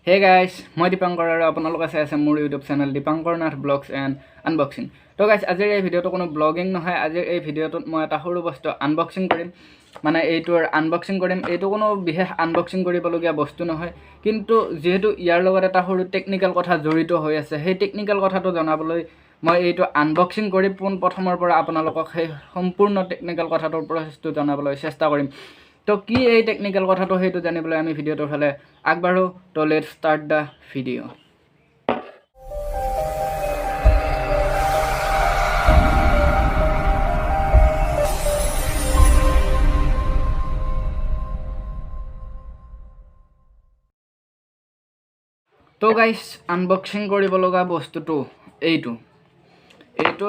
Hey guys, মই Dipankar আৰু আপোনালোক আছে মোৰ YouTube channel Dipankar Nath Vlogs and Unboxing. তো guys, আজিৰ এই ভিডিঅ'টো কোনো ব্লগিং নহয়। আজিৰ এই ভিডিঅ'টোত মই এটা সৰু বস্তু আনবক্সিং কৰিম। মানে এইটোৰ আনবক্সিং কৰিম। এইটো কোনো বিশেষ আনবক্সিং কৰিবলগীয়া বস্তু নহয়। কিন্তু যেহেতু ইয়াৰ লগত এটা সৰু টেকনিক্যাল কথা জড়িত হৈ আছে, সেই টেকনিক্যাল কথাটো জনাবলৈ মই এইটো আনবক্সিং কৰি প্ৰথমৰ পৰা আপোনালোকক সেই সম্পূৰ্ণ টেকনিক্যাল কথাটোৰ প্ৰচেছটো জনাবলৈ চেষ্টা কৰিম। তো কি এই টেকনিক্যাল কথাটো সেইটো জানিবলৈ আমি ভিডিঅ'টোৰ ফালে আগবাঢ়ো। তো লেটস ষ্টাৰ্ট দ্য ভিডিঅ'। তো গাইছ, আনবক্সিং কৰিব লগা বস্তুটো এইটো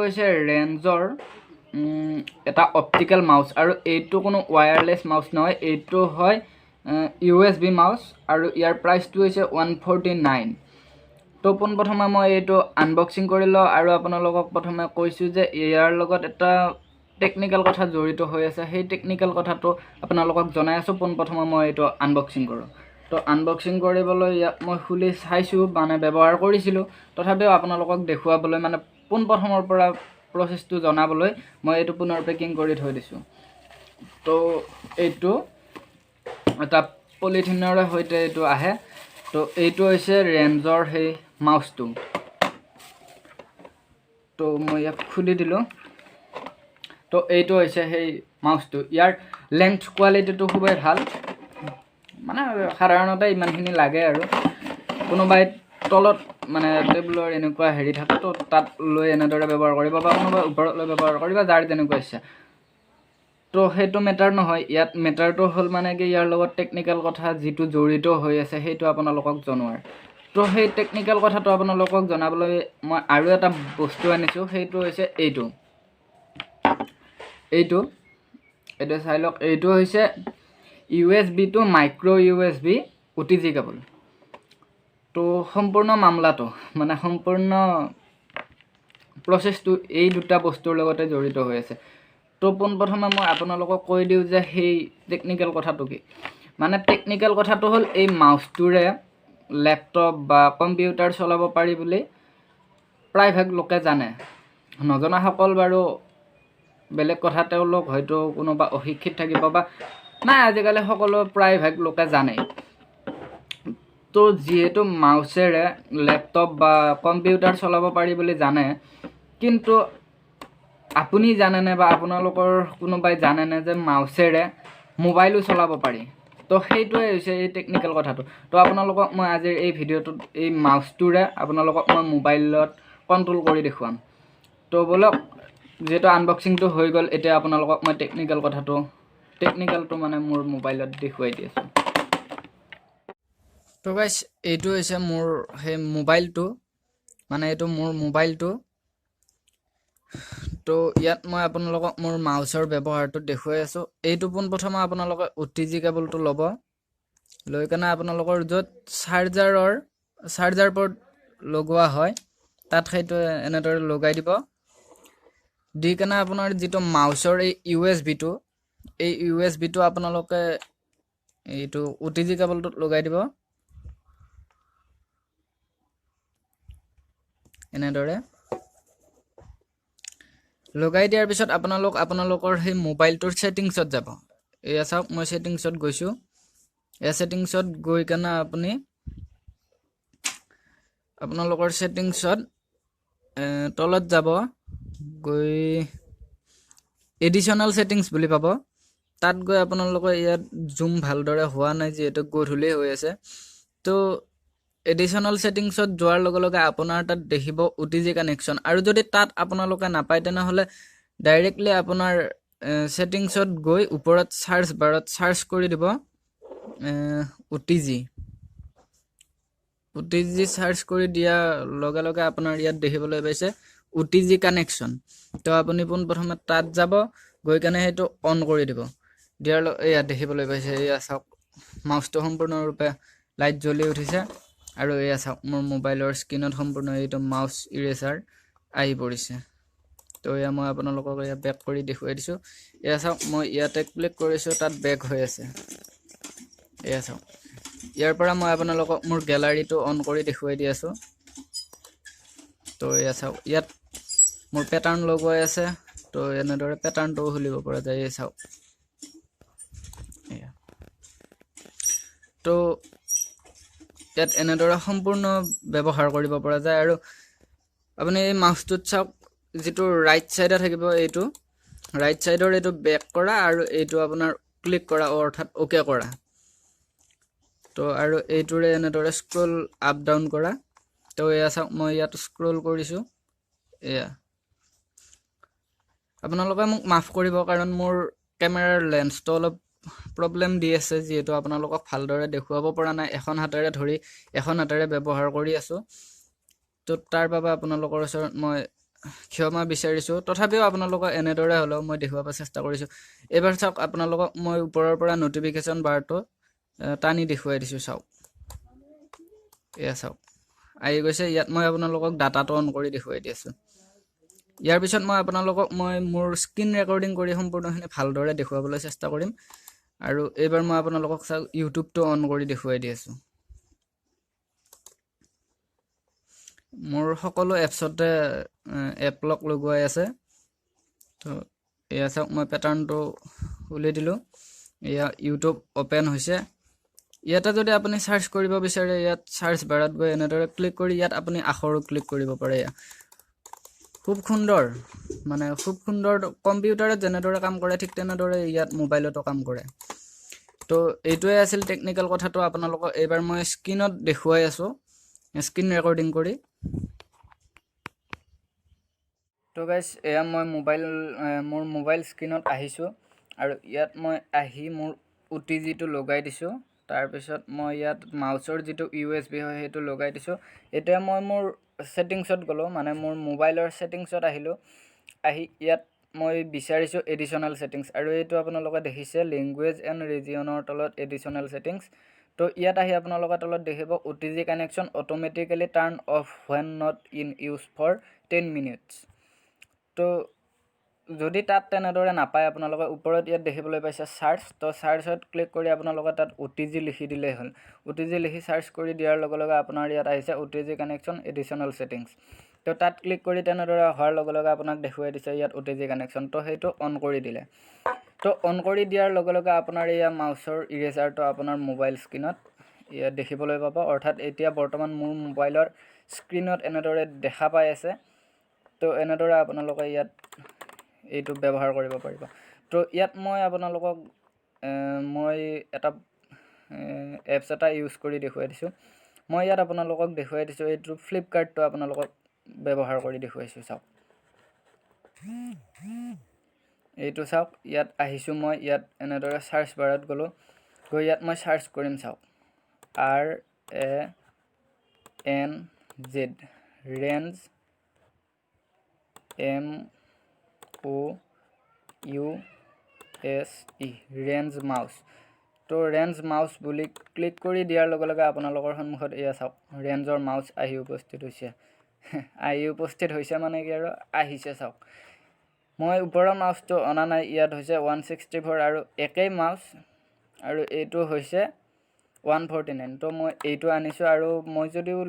হৈছে ৰেঞ্জৰ এটা অপটিকেল মাউচ, আৰু এইটো কোনো ৱায়াৰলেছ মাউচ নহয়। এইটো হয় USB মাউচ, আৰু ইয়াৰ প্ৰাইচটো হৈছে 149। তো পোনপ্ৰথমে মই এইটো আনবক্সিং কৰি লওঁ, আৰু আপোনালোকক প্ৰথমে কৈছোঁ যে ইয়াৰ লগত এটা টেকনিক্যাল কথা জড়িত হৈ আছে। সেই টেকনিক্যাল কথাটো আপোনালোকক জনাই আছোঁ। পোনপ্ৰথমে মই এইটো আনবক্সিং কৰোঁ। তো আনবক্সিং কৰিবলৈ ইয়াক মই খুলি চাইছোঁ, মানে ব্যৱহাৰ কৰিছিলোঁ। তথাপিও আপোনালোকক দেখুৱাবলৈ, মানে পোনপ্ৰথমৰ পৰা প্ৰচেছটো জনাবলৈ মই এইটো পুনৰ পেকিং কৰি থৈ দিছোঁ। তো এইটো এটা পলিথিনৰে সৈতে এইটো আহে। তো এইটো হৈছে ৰেঞ্জৰ সেই মাউচটো। তো মই ইয়াক খুলি দিলোঁ। তো এইটো হৈছে সেই মাউচটো। ইয়াৰ লেন্থ কোৱালিটিটো খুবেই ভাল, মানে সাধাৰণতে ইমানখিনি লাগে। আৰু কোনোবাই তলত মানে টেবুলৰ এনেকুৱা হেৰি থাকে, তো তাত লৈ এনেদৰে ব্যৱহাৰ কৰিব, বা কোনোবাই ওপৰত লৈ ব্যৱহাৰ কৰিব, যাৰ যেনেকুৱা ইচ্ছা। তো সেইটো মেটাৰ নহয়। ইয়াত মেটাৰটো হ'ল মানে কি, ইয়াৰ লগত টেকনিক্যাল কথা যিটো জড়িত হৈ আছে সেইটো আপোনালোকক জনোৱাৰ। তো সেই টেকনিক্যাল কথাটো আপোনালোকক জনাবলৈ মই আৰু এটা বস্তু আনিছোঁ। সেইটো হৈছে এইটো চাই লওক। এইটো হৈছে USB to micro' USB OTG cable. তো সম্পূৰ্ণ মামলাটো, মানে সম্পূৰ্ণ প্ৰচেছটো এই দুটা বস্তুৰ লগতে জড়িত হৈ আছে। তো পোনপ্ৰথমে মই আপোনালোকক কৈ দিওঁ যে সেই টেকনিক্যাল কথাটো কি। মানে টেকনিক্যাল কথাটো হ'ল, এই মাউচটোৰে লেপটপ বা কম্পিউটাৰ চলাব পাৰি বুলি প্ৰায়ভাগ লোকে জানে। নজনাসকল বাৰু বেলেগ কথা, তেওঁলোক হয়তো কোনোবা অশিক্ষিত থাকিব বা নাই, আজিকালি সকলো প্ৰায়ভাগ লোকে জানে। তো যিহেতু মাউচেৰে লেপটপ বা কম্পিউটাৰ চলাব পাৰি বুলি জানে, কিন্তু আপুনি জানেনে বা আপোনালোকৰ কোনোবাই জানেনে যে মাউচেৰে মোবাইলো চলাব পাৰি? তো সেইটোৱে হৈছে এই টেকনিক্যাল কথাটো। তো আপোনালোকক মই আজিৰ এই ভিডিঅ'টোত এই মাউচটোৰে আপোনালোকক মই মোবাইলত কণ্ট্ৰল কৰি দেখুৱাম। তো বলক, যিহেতু আনবক্সিংটো হৈ গ'ল, এতিয়া আপোনালোকক মই টেকনিক্যালটো মানে মোৰ মোবাইলত দেখুৱাই দি আছোঁ। তো গাইছ, এইটো হৈছে মোৰ সেই মোবাইলটো, মানে এইটো মোৰ মোবাইলটো। তো ইয়াত মই আপোনালোকক মোৰ মাউচৰ ব্যৱহাৰটো দেখুৱাই আছোঁ। এইটো পোনপ্ৰথমে আপোনালোকে OTG কেবলটো ল'ব। লৈ কেনে আপোনালোকৰ য'ত চাৰ্জাৰ পৰ্ট লগোৱা হয়, তাত সেইটো এনেদৰে লগাই দিব। দি কেনে আপোনাৰ যিটো মাউচৰ এই USB টো আপোনালোকে এইটো OTG কেবলটোত লগাই দিব, এনেদৰে। লগাই দিয়াৰ পিছত আপোনালোকৰ সেই মোবাইলটোৰ ছেটিংছত যাব। এয়া চাওক, মই ছেটিংছত গৈছোঁ। এই ছেটিংছত গৈ কেনে আপুনি আপোনালোকৰ ছেটিংছত তলত যাব, গৈ এডিশ্যনেল ছেটিংছ বুলি পাব। তাত গৈ আপোনালোকৰ ইয়াত জুম ভালদৰে হোৱা নাই, যিহেতু গধূলি হৈ আছে। তো এডিশ্যনেল ছেটিংছত যোৱাৰ লগে লগে আপোনাৰ তাত দেখিব OTG কানেকশ্যন। আৰু যদি তাত আপোনালোকে নাপায়, তেনেহ'লে ডাইৰেক্টলি আপোনাৰ ছেটিংছত গৈ ওপৰত চাৰ্চ বাৰত চাৰ্চ কৰি দিব OTG চাৰ্চ কৰি দিয়াৰ লগে লগে আপোনাৰ ইয়াত দেখিবলৈ পাইছে OTG কানেকশ্যন। তো আপুনি পোনপ্ৰথমে তাত যাব, গৈ কেনে সেইটো অন কৰি দিব। দিয়াৰ এয়া দেখিবলৈ পাইছে, এয়া চাওক, মাউচটো সম্পূৰ্ণৰূপে লাইট জ্বলি উঠিছে। আৰু এয়া চাওক, মোৰ মোবাইলৰ স্ক্ৰীণত সম্পূৰ্ণ এইটো মাউচ ইৰেচাৰ আহি পৰিছে। তো এয়া মই আপোনালোকক এয়া বেক কৰি দেখুৱাই দিছোঁ। এয়া চাওক, মই ইয়াতে ক্লিক কৰিছোঁ, তাত বেক হৈ আছে। এয়া চাওক, ইয়াৰ পৰা মই আপোনালোকক মোৰ গ্যালাৰীটো অন কৰি দেখুৱাই দি আছোঁ। তো এয়া চাওক, ইয়াত মোৰ পেটাৰ্ণ লগোৱাই আছে। তো এনেদৰে পেটাৰ্ণটোও খুলিব পৰা যায়, এই চাওক। এয়া তো ইয়াত এনেদৰে সম্পূৰ্ণ ব্যৱহাৰ কৰিব পৰা যায়। আৰু আপুনি এই মাউচটোত চাওক, যিটো ৰাইট চাইডে থাকিব, এইটো ৰাইট চাইডৰ এইটো বেক কৰা আৰু এইটো আপোনাৰ ক্লিক কৰা, অৰ্থাৎ অ'কে কৰা। তো আৰু এইটোৰে এনেদৰে স্ক্ৰল আপ ডাউন কৰা। তো এয়া চাওক, মই ইয়াত স্ক্ৰল কৰিছোঁ। এয়া আপোনালোকে মোক মাফ কৰিব, কাৰণ মোৰ কেমেৰাৰ লেন্সটো অলপ প্ৰব্লেম দি আছে, যিহেতু আপোনালোকক ভালদৰে দেখুৱাব পৰা নাই। এখন হাতেৰে ধৰি এখন হাতেৰে ব্যৱহাৰ কৰি আছোঁ। তো তাৰ বাবে আপোনালোকৰ ওচৰত মই ক্ষমা বিচাৰিছোঁ। তথাপিও আপোনালোকক এনেদৰে হ'লেও মই দেখুৱাব চেষ্টা কৰিছোঁ। এইবাৰ চাওক, আপোনালোকক মই ওপৰৰ পৰা নটিফিকেশ্যন বাৰটো টানি দেখুৱাই দিছোঁ। চাওক, এয়া চাওক আহি গৈছে। ইয়াত মই আপোনালোকক ডাটাটো অন কৰি দেখুৱাই দি আছোঁ। ইয়াৰ পিছত মই আপোনালোকক মোৰ স্ক্ৰীন ৰেকৰ্ডিং কৰি সম্পূৰ্ণখিনি ভালদৰে দেখুৱাবলৈ চেষ্টা কৰিম। আৰু এইবাৰ মই আপোনালোকক চাওক, ইউটিউবটো অন কৰি দেখুৱাই দি আছোঁ। মোৰ সকলো এপছতে এপ লক লগোৱাই আছে। তো এয়া চাওক, মই পেটাৰ্ণটো উলিয়াই দিলোঁ। এয়া ইউটিউব অ'পেন হৈছে। ইয়াতে যদি আপুনি চাৰ্চ কৰিব বিচাৰে, ইয়াত চাৰ্চ বাৰত গৈ এনেদৰে ক্লিক কৰি ইয়াত আপুনি আখৰো ক্লিক কৰিব পাৰে। খুব সুন্দৰ, মানে খুব সুন্দৰ। কম্পিউটাৰত যেনেদৰে কাম কৰে, ঠিক তেনেদৰে ইয়াত মোবাইলতো কাম কৰে। তো এইটোৱে আছিল টেকনিকেল কথাটো। আপোনালোকক এইবাৰ মই স্ক্ৰীনত দেখুৱাই আছোঁ, স্ক্ৰীন ৰেকৰ্ডিং কৰি। তো গাইজ, এয়া মই মোৰ মোবাইল স্ক্ৰীনত আহিছোঁ। আৰু ইয়াত মই আহি মোৰ OTGটো লগাই দিছোঁ। তাৰপিছত মই ইয়াত মাউচৰ যিটো USB হয়, সেইটো লগাই দিছোঁ। এতিয়া মই মোৰ ছেটিংছত গ'লোঁ, মানে মোৰ মোবাইলৰ ছেটিংছত আহিলোঁ। আহি ইয়াত মই বিচাৰিছোঁ এডিশ্যনেল ছেটিংছ, আৰু এইটো আপোনালোকে দেখিছে লেংগুৱেজ এণ্ড ৰিজিয়নৰ তলত এডিশ্যনেল ছেটিংছ। তো ইয়াত আহি আপোনালোকে তলত দেখিব OTG connection automatically turn off when not in use for 10 minutes. তো যদি তাত তেনেদৰে নাপায়, আপোনালোকে ওপৰত ইয়াত দেখিবলৈ পাইছে চাৰ্চ। তো চাৰ্চত ক্লিক কৰি আপোনালোকে তাত OTG লিখি দিলেই হ'ল। OTG লিখি চাৰ্চ কৰি দিয়াৰ লগে লগে আপোনাৰ ইয়াত আহিছে OTG কানেকশ্যন এডিশ্যনেল ছেটিংছ। তো তাত ক্লিক কৰি তেনেদৰে অহাৰ লগে লগে আপোনাক দেখুৱাই দিছে ইয়াত OTG কানেকশ্যন। তো সেইটো অন কৰি দিলে। তো অন কৰি দিয়াৰ লগে লগে আপোনাৰ এয়া মাউচৰ ইৰেজাৰটো আপোনাৰ মোবাইল স্ক্ৰীনত ইয়াত দেখিবলৈ পাব। অৰ্থাৎ এতিয়া বৰ্তমান মোৰ মোবাইলৰ স্ক্ৰীনত এনেদৰে দেখা পাই আছে। তো এনেদৰে আপোনালোকে ইয়াত এইটো ব্যৱহাৰ কৰিব পাৰিব। তো ইয়াত মই আপোনালোকক মই এটা এপছ এটা ইউজ কৰি দেখুৱাই দিছোঁ। মই ইয়াত আপোনালোকক দেখুৱাই দিছোঁ, এইটো ফ্লিপকাৰ্টটো আপোনালোকক ব্যৱহাৰ কৰি দেখুৱাইছোঁ। চাওক, এইটো চাওক, ইয়াত আহিছোঁ মই। ইয়াত এনেদৰে চাৰ্চ বাৰত গ'লোঁ, গৈ ইয়াত মই চাৰ্চ কৰিম। চাওক, RANZ, range MOUSE, range mouse. তো ৰেঞ্জ মাউচ বুলি ক্লিক কৰি দিয়াৰ লগে লগে আপোনালোকৰ সন্মুখত এয়া চাওক, ৰেঞ্জৰ মাউচ আহি উপস্থিত হৈছে। আহি উপস্থিত হৈছে মানে কি, আৰু আহিছে। চাওক, মই ওপৰৰ মাউচটো অনা নাই। ইয়াত হৈছে 164 আৰু একেই মাউচ, আৰু এইটো হৈছে 149। তো মই এইটো আনিছোঁ। আৰু মই যদিও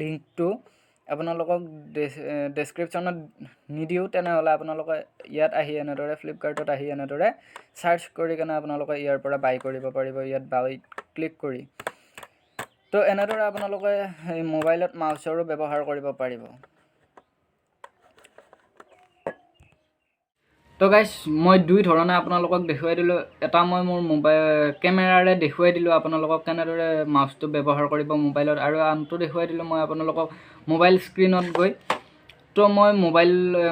লিংকটো আপোনালোকক ডেছক্ৰিপশ্যনত নিদিওঁ, তেনেহ'লে আপোনালোকে ইয়াত আহি এনেদৰে ফ্লিপকাৰ্টত আহি এনেদৰে চাৰ্চ কৰি কেনে আপোনালোকে ইয়াৰ পৰা বাই কৰিব পাৰিব, ইয়াত বাই ক্লিক কৰি। তো এনেদৰে আপোনালোকে এই মোবাইলত মাউচৰো ব্যৱহাৰ কৰিব পাৰিব। তো গাইজ, মই দুই ধৰণে আপোনালোকক দেখুৱাই দিলোঁ। এটা মই মোৰ কেমেৰাৰে দেখুৱাই দিলোঁ আপোনালোকক কেনেদৰে মাউচটো ব্যৱহাৰ কৰিব মোবাইলত, আৰু আনটো দেখুৱাই দিলোঁ মই আপোনালোকক মোবাইল স্ক্ৰীণত গৈ। তো মই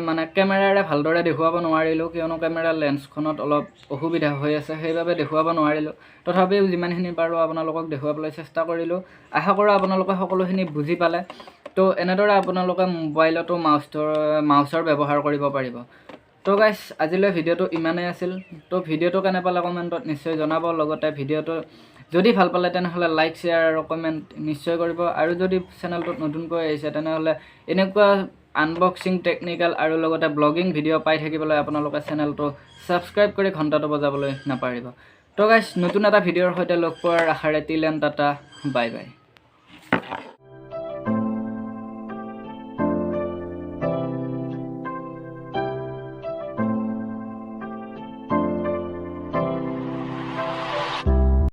মানে কেমেৰাৰে ভালদৰে দেখুৱাব নোৱাৰিলোঁ, কিয়নো কেমেৰাৰ লেন্সখনত অলপ অসুবিধা হৈ আছে, সেইবাবে দেখুৱাব নোৱাৰিলোঁ। তথাপিও যিমানখিনি পাৰোঁ আপোনালোকক দেখুৱাবলৈ চেষ্টা কৰিলোঁ। আশা কৰোঁ আপোনালোকে সকলোখিনি বুজি পালে। তো এনেদৰে আপোনালোকে মোবাইলতো মাউচৰ ব্যৱহাৰ কৰিব পাৰিব। তো গাইজ, আজিলৈ ভিডিঅ'টো ইমানেই আছিল। তো ভিডিঅ'টো কেনে পালে কমেণ্টত নিশ্চয় জনাব। লগতে ভিডিঅ'টো যদি ভাল পালে তেনেহ'লে লাইক, শ্বেয়াৰ আৰু কমেণ্ট নিশ্চয় কৰিব। আৰু যদি চেনেলটোত নতুনকৈ আহিছে তেনেহ'লে এনেকুৱা আনবক্সিং, টেকনিকেল আৰু লগতে ব্লগিং ভিডিঅ' পাই থাকিবলৈ আপোনালোকে চেনেলটো ছাবস্ক্ৰাইব কৰি ঘণ্টাটো বজাবলৈ নাপাহৰিব। তো গাইছ নতুন এটা ভিডিঅ'ৰ সৈতে লগ পোৱাৰ আশাৰে টিল এণ্ড টাটা বাই বাই।